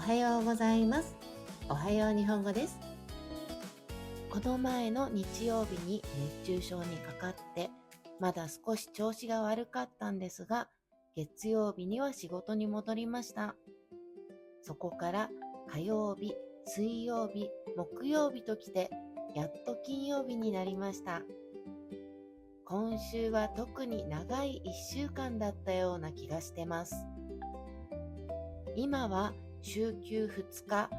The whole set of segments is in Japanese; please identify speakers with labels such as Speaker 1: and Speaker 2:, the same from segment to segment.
Speaker 1: はようございます。おはよう日本語です。この前の日曜日に熱中症にかかって、まだ少し調子が悪かったんですが、月曜日には仕事に戻りました。そこから火曜日、水曜日、木曜日と来て、やっと金曜日になりました。今週は特に長い1週間だったような気がしてます。今は週休2日、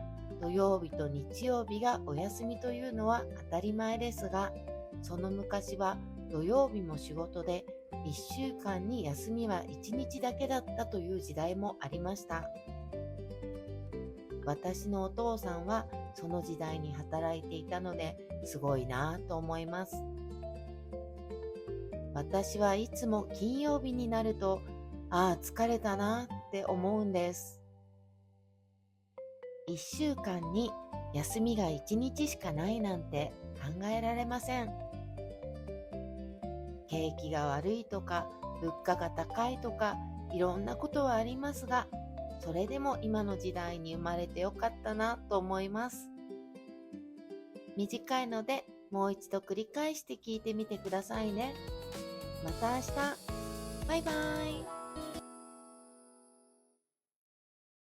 Speaker 1: 土曜日と日曜日がお休みというのは当たり前ですが、その昔は土曜日も仕事で1週間に休みは1日だけだったという時代もありました。私のお父さんはその時代に働いていたのですごいなぁと思います。私はいつも金曜日になると、疲れたなって思うんです。1週間に休みが1日しかないなんて考えられません。景気が悪いとか物価が高いとかいろんなことはありますが、それでも今の時代に生まれてよかったなと思います。短いのでもう一度繰り返して聞いてみてくださいね。また明日。バイバイ。